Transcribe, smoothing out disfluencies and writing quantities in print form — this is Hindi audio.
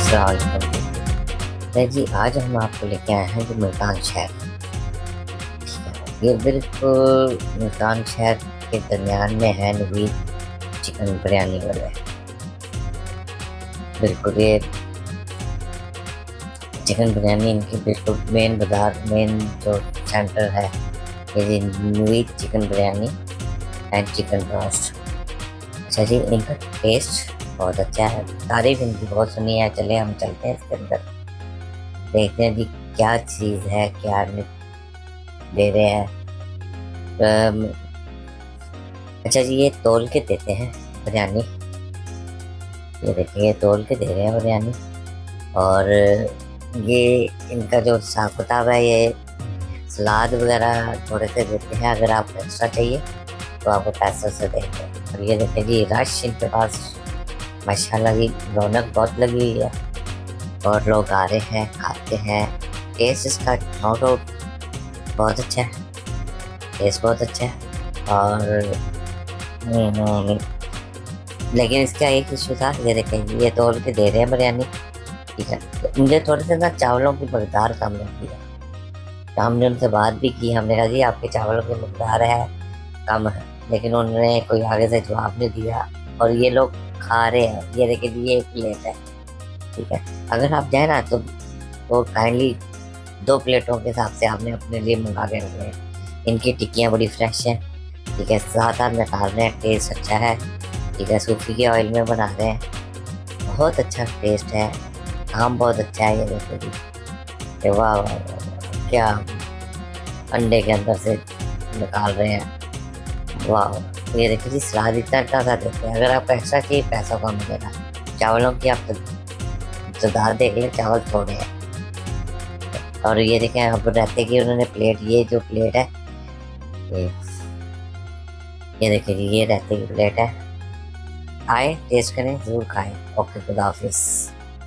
अस्सलाम वालेकुम जी। आज हम आपको लेके आए हैं जो मुल्तान शहर, ये बिल्कुल मुल्तान शहर के दरमियान में है। नवीद चिकन बिरयानी वाले, बिल्कुल ये चिकन बिरयानी इनकी बिल्कुल मेन बाजार, मेन जो सेंटर है ये जी Naveed chicken biryani and chicken roast. अच्छा जी, इनका टेस्ट बहुत अच्छा है, तारीफ इनकी बहुत सुनी है। चले हम चलते हैं इसके अंदर, देखते हैं जी क्या चीज़ है, क्या दे रहे हैं। अम, अच्छा जी, ये तोल के देते हैं बिरयानी। ये देखिए, ये तोल के दे रहे हैं बिरयानी। और ये इनका जो हिसाब किताब है, ये सलाद वगैरह थोड़े से देते हैं। अगर आपको एक्स्ट्रा चाहिए तो आपको पैसों से देंगे। और ये देखिए जी, रश इनके पास माशाल्लाह की रौनक बहुत लगी हुई है और लोग आ रहे हैं, खाते हैं। टेस्ट इसका नो डाउट बहुत अच्छा है, टेस्ट बहुत अच्छा है। और लेकिन इसका एक इशू था, ये देखें ये तोल के दे रहे हैं बिरयानी, ठीक है। तो मुझे थोड़े से ना चावलों की मकदार कम लगती है, तो हमने उनसे बात भी की। हमने कहा जी आपके चावलों की मकदार है कम है, लेकिन उन्होंने कोई आगे से जवाब नहीं दिया। और ये लोग खा रहे हैं, ये देखिए ये एक प्लेट है, ठीक है। अगर आप जाए ना तो काइंडली 2 प्लेटों के हिसाब से आपने अपने लिए मंगा के रखने हैं। इनकी टिक्कियाँ बड़ी फ्रेश हैं, ठीक है, साथ निकाल रहे हैं, टेस्ट अच्छा है, ठीक है। सूफी के ऑयल में बना रहे हैं, बहुत अच्छा टेस्ट है, काम बहुत अच्छा है। ये देखो जी, ये वाह वाह वाह वाह, क्या अंडे के अंदर से निकाल रहे हैं, वाह। ये देखिए जी, सलाद इतना इतना सा देते हैं। अगर आपको एक्स्ट्रा चाहिए पैसा कम मिलेगा। चावलों की आप तादाद देख लें, चावल थोड़े हैं। और ये देखें अब रहते कि उन्होंने प्लेट, ये जो प्लेट है ये ये देखिए जी, ये रहते की प्लेट है। आए टेस्ट करें, ज़रूर खाएं। ओके, खुदा हाफिज़।